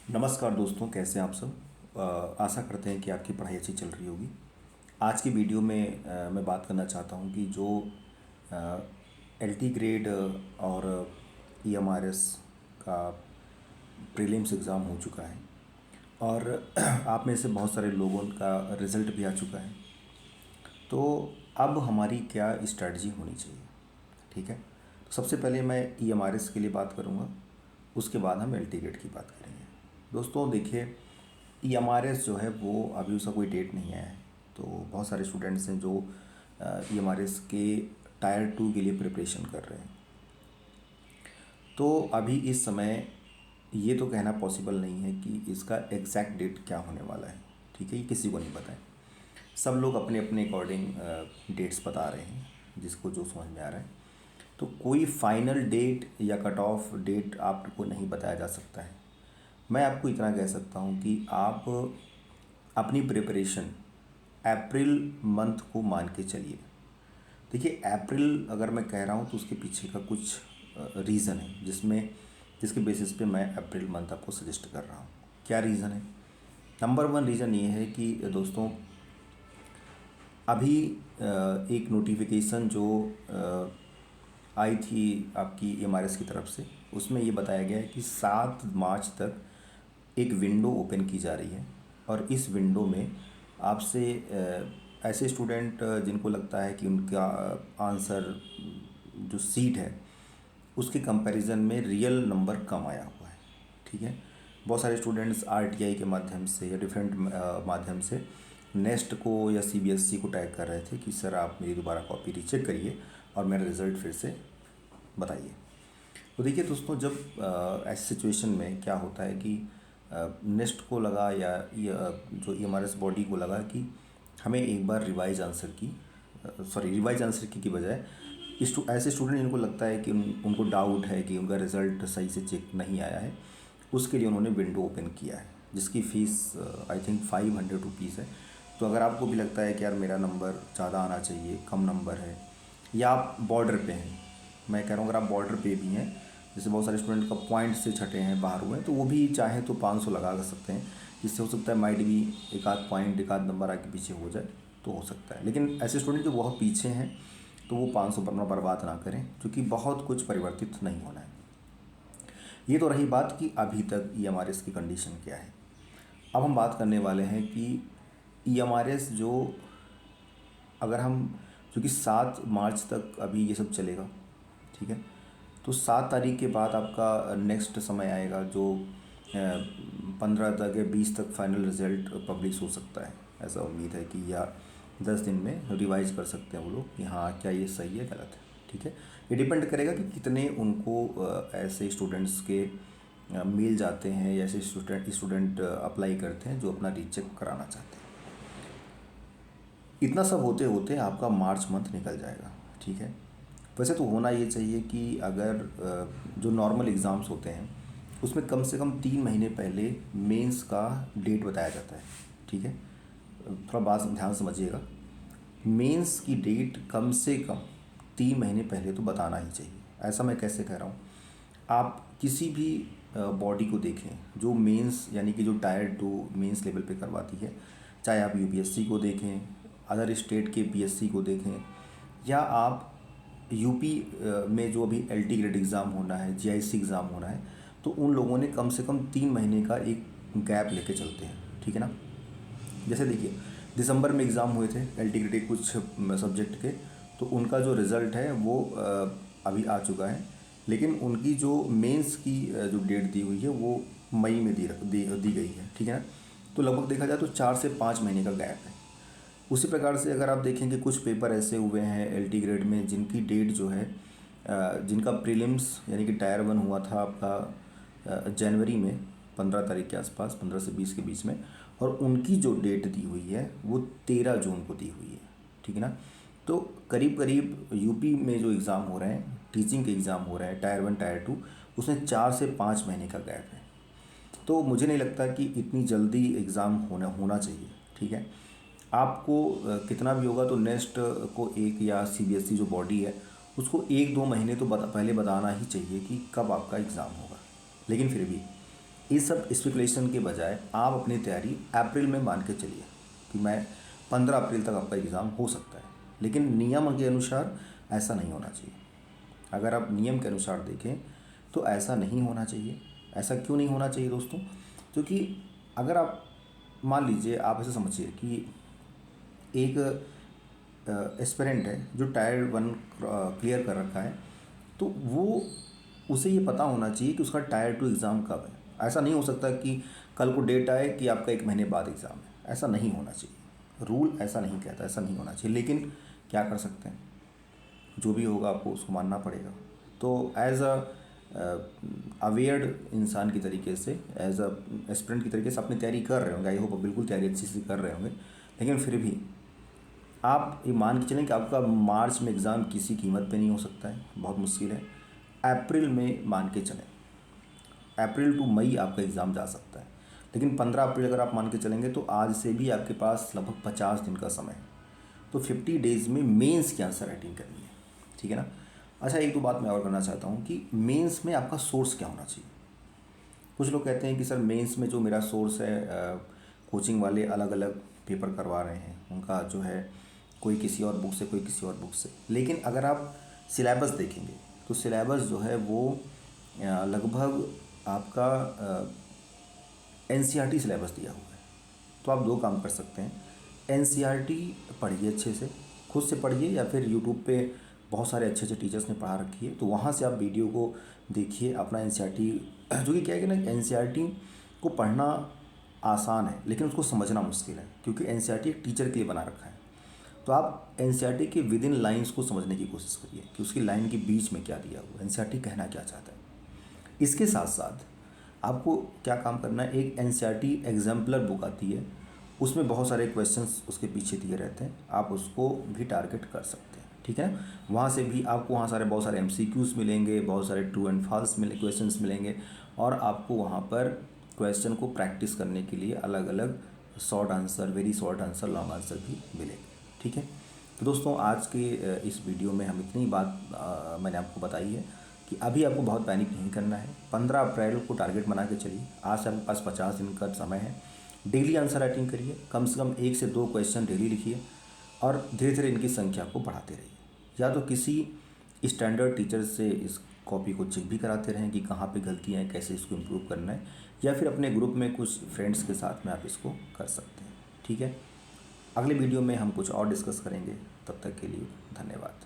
नमस्कार दोस्तों, कैसे हैं आप सब। आशा करते हैं कि आपकी पढ़ाई अच्छी चल रही होगी। आज की वीडियो में मैं बात करना चाहता हूं कि जो एलटी ग्रेड और ईएमआरएस का प्रीलिम्स एग्ज़ाम हो चुका है और आप में से बहुत सारे लोगों का रिज़ल्ट भी आ चुका है। तो अब हमारी क्या स्ट्रैटेजी होनी चाहिए, ठीक है। तो सबसे पहले मैं ईएमआरएस के लिए बात करूँगा, उसके बाद हम एलटी ग्रेड की बात करेंगे। दोस्तों देखिए, ईएमआरएस जो है वो अभी उसका कोई डेट नहीं आया है। तो बहुत सारे स्टूडेंट्स हैं जो ईएमआरएस के टायर 2 के लिए प्रिपरेशन कर रहे हैं। तो अभी इस समय ये तो कहना पॉसिबल नहीं है कि इसका एग्जैक्ट डेट क्या होने वाला है, ठीक है। ये किसी को नहीं पता है। सब लोग अपने अपने अकॉर्डिंग डेट्स बता रहे हैं, जिसको जो समझ में आ रहा है। तो कोई फाइनल डेट या कट ऑफ डेट आपको नहीं बताया जा सकता है। मैं आपको इतना कह सकता हूँ कि आप अपनी प्रिपरेशन अप्रैल मंथ को मान के चलिए। देखिए, अप्रैल अगर मैं कह रहा हूँ तो उसके पीछे का कुछ रीज़न है जिसके बेसिस पे मैं अप्रैल मंथ आपको सजेस्ट कर रहा हूँ। क्या रीज़न है? नंबर 1 रीज़न ये है कि दोस्तों, अभी एक नोटिफिकेशन जो आई थी आपकी ईएमआरएस की तरफ से, उसमें ये बताया गया है कि 7 मार्च तक एक विंडो ओपन की जा रही है। और इस विंडो में आपसे ऐसे स्टूडेंट जिनको लगता है कि उनका आंसर जो सीट है उसके कंपैरिजन में रियल नंबर कम आया हुआ है, ठीक है। बहुत सारे स्टूडेंट्स आरटीआई के माध्यम से या डिफरेंट माध्यम से नेस्ट को या सीबीएसई को टैग कर रहे थे कि सर आप मेरी दोबारा कॉपी रीचेक करिए और मेरा रिज़ल्ट फिर से बताइए। तो देखिए दोस्तों, जब ऐसी सिचुएशन में क्या होता है कि नेस्ट को लगा या जो ईएमआरएस बॉडी को लगा कि हमें एक बार रिवाइज आंसर की बजाय ऐसे स्टूडेंट जिनको लगता है कि उनको डाउट है कि उनका रिज़ल्ट सही से चेक नहीं आया है, उसके लिए उन्होंने विंडो ओपन किया है, जिसकी फ़ीस आई थिंक 500 रुपीज़ है। तो अगर आपको भी लगता है कि यार मेरा नंबर ज़्यादा आना चाहिए, कम नंबर है, या आप बॉर्डर पे हैं, मैं कह रहा हूँ अगर आप बॉर्डर पे भी हैं, जैसे बहुत सारे स्टूडेंट का पॉइंट से छटे हैं, बाहर हुए हैं, तो वो भी चाहे तो 500 लगा सकते हैं, जिससे हो सकता है माइट भी एक आध पॉइंट, एक आध नंबर आगे पीछे हो जाए तो हो सकता है। लेकिन ऐसे स्टूडेंट जो बहुत पीछे हैं तो वो 500 अपना बर्बाद ना करें, क्योंकि बहुत कुछ परिवर्तित नहीं होना है। ये तो रही बात कि अभी तक ईएमआरएस की कंडीशन क्या है। अब हम बात करने वाले हैं कि ईएमआरएस जो, अगर हम, क्योंकि 7 मार्च तक अभी ये सब चलेगा, ठीक है। तो 7 तारीख के बाद आपका नेक्स्ट समय आएगा जो 15 तक या 20 तक फाइनल रिज़ल्ट पब्लिश हो सकता है। ऐसा उम्मीद है कि या 10 दिन में रिवाइज कर सकते हैं वो लोग कि हाँ क्या ये सही है गलत है, ठीक है। ये डिपेंड करेगा कि कितने उनको ऐसे स्टूडेंट्स के मेल जाते हैं या ऐसे स्टूडेंट अप्लाई करते हैं जो अपना रीचेक कराना चाहते हैं। इतना सब होते होते आपका मार्च मंथ निकल जाएगा, ठीक है। वैसे तो होना ये चाहिए कि अगर जो नॉर्मल एग्ज़ाम्स होते हैं उसमें कम से कम 3 महीने पहले मेंस का डेट बताया जाता है, ठीक है। थोड़ा बात ध्यान समझिएगा, मेंस की डेट कम से कम 3 महीने पहले तो बताना ही चाहिए। ऐसा मैं कैसे कह रहा हूँ, आप किसी भी बॉडी को देखें जो मेंस यानी कि जो टायर 2 मेंस लेवल पे करवाती है, चाहे आप यूपीएससी को देखें, अदर स्टेट के पीएससी को देखें, या आप यूपी में जो अभी एलटी ग्रेड एग्ज़ाम होना है, जीआईसी एग्ज़ाम होना है, तो उन लोगों ने कम से कम 3 महीने का एक गैप लेके चलते हैं, ठीक है ना। जैसे देखिए, दिसंबर में एग्ज़ाम हुए थे एलटी ग्रेड के कुछ सब्जेक्ट के, तो उनका जो रिज़ल्ट है वो अभी आ चुका है। लेकिन उनकी जो मेंस की जो डेट दी हुई है वो मई में दी गई है, ठीक है ना। तो लगभग देखा जाए तो 4 से 5 महीने का गैप है। उसी प्रकार से अगर आप देखें कि कुछ पेपर ऐसे हुए हैं एलटी ग्रेड में जिनकी डेट जो है, जिनका प्रीलिम्स यानी कि टायर 1 हुआ था आपका जनवरी में 15 तारीख के आसपास, 15 से 20 के बीच में, और उनकी जो डेट दी हुई है वो 13 जून को दी हुई है, ठीक है ना। तो करीब करीब यूपी में जो एग्ज़ाम हो रहे हैं, टीचिंग के एग्ज़ाम हो रहे हैं टायर 1 टायर 2, उसमें 4 से 5 महीने का गैप है। तो मुझे नहीं लगता कि इतनी जल्दी एग्ज़ाम होना चाहिए, ठीक है। आपको कितना भी होगा तो नेक्स्ट को एक, या सीबीएसई जो बॉडी है उसको 1-2 महीने तो पहले बताना ही चाहिए कि कब आपका एग्ज़ाम होगा। लेकिन फिर भी इस सब स्पेकुलेशन के बजाय आप अपनी तैयारी अप्रैल में मान के चलिए कि मैं 15 अप्रैल तक आपका एग्ज़ाम हो सकता है, लेकिन नियम के अनुसार ऐसा नहीं होना चाहिए। अगर आप नियम के अनुसार देखें तो ऐसा नहीं होना चाहिए। ऐसा क्यों नहीं होना चाहिए दोस्तों? क्योंकि अगर आप मान लीजिए, आप ऐसे समझिए कि एक एस्पिरेंट है जो टायर 1 क्लियर कर रखा है, तो वो उसे ये पता होना चाहिए कि उसका टायर 2 एग्ज़ाम कब है। ऐसा नहीं हो सकता कि कल को डेट आए कि आपका 1 महीने बाद एग्ज़ाम है। ऐसा नहीं होना चाहिए, रूल ऐसा नहीं कहता, ऐसा नहीं होना चाहिए। लेकिन क्या कर सकते हैं, जो भी होगा आपको उसको मानना पड़ेगा। तो एज अ अवेयर्ड इंसान की तरीके से, एज अ एस्पिरेंट की तरीके से अपनी तैयारी कर रहे होंगे, आई होप बिल्कुल तैयारी अच्छी से कर रहे होंगे। लेकिन फिर भी आप ये मान के चलें कि आपका मार्च में एग्ज़ाम किसी कीमत पे नहीं हो सकता है, बहुत मुश्किल है। अप्रैल में मान के चलें, अप्रैल टू मई आपका एग्ज़ाम जा सकता है। लेकिन 15 अप्रैल अगर आप मान के चलेंगे तो आज से भी आपके पास लगभग 50 दिन का समय है। तो 50 डेज़ में मेंस की आंसर राइटिंग करनी है, ठीक है ना। अच्छा, एक दो बात मैं और करना चाहता हूँ कि मेंस में आपका सोर्स क्या होना चाहिए। कुछ लोग कहते हैं कि सर मेंस में जो मेरा सोर्स है, कोचिंग वाले अलग अलग पेपर करवा रहे हैं, उनका जो है कोई किसी और बुक से, कोई किसी और बुक से। लेकिन अगर आप सिलेबस देखेंगे तो सिलेबस जो है वो लगभग आपका एनसीईआरटी सिलेबस दिया हुआ है। तो आप दो काम कर सकते हैं, एनसीईआरटी पढ़िए अच्छे से, खुद से पढ़िए, या फिर यूट्यूब पे बहुत सारे अच्छे अच्छे टीचर्स ने पढ़ा रखी है तो वहाँ से आप वीडियो को देखिए अपना एनसीईआरटी। जो कि क्या है कि ना, एनसीईआरटी को पढ़ना आसान है लेकिन उसको समझना मुश्किल है, क्योंकि एनसीईआरटी एक टीचर के लिए बना रखा है। तो आप एनसीईआरटी के विद इन लाइन्स को समझने की कोशिश करिए कि उसकी लाइन के बीच में क्या दिया हुआ है, एनसीईआरटी कहना क्या चाहता है। इसके साथ साथ आपको क्या काम करना है, एक एनसीईआरटी एग्जाम्पलर बुक आती है, उसमें बहुत सारे क्वेश्चंस उसके पीछे दिए रहते हैं, आप उसको भी टारगेट कर सकते हैं, ठीक है ना। वहाँ से भी आपको वहाँ सारे बहुत सारे एमसीक्यूज़ मिलेंगे, बहुत सारे ट्रू एंड फॉल्स क्वेश्चंस मिलेंगे, और आपको वहाँ पर क्वेश्चन को प्रैक्टिस करने के लिए अलग अलग short answer, very short answer, long answer भी मिलेंगे, ठीक है। तो दोस्तों, आज के इस वीडियो में हम इतनी बात मैंने आपको बताई है कि अभी आपको बहुत पैनिक नहीं करना है। 15 अप्रैल को टारगेट बना के चलिए। आज से आपके पास 50 दिन का समय है। डेली आंसर राइटिंग करिए, कम से कम 1 से 2 क्वेश्चन डेली लिखिए, और धीरे धीरे इनकी संख्या को बढ़ाते रहिए। या तो किसी स्टैंडर्ड टीचर से इस कॉपी को चेक भी कराते रहें कि कहाँ पे गलतियाँ हैं, कैसे इसको इम्प्रूव करना है, या फिर अपने ग्रुप में कुछ फ्रेंड्स के साथ में आप इसको कर सकते हैं, ठीक है। अगले वीडियो में हम कुछ और डिस्कस करेंगे। तब तक के लिए धन्यवाद।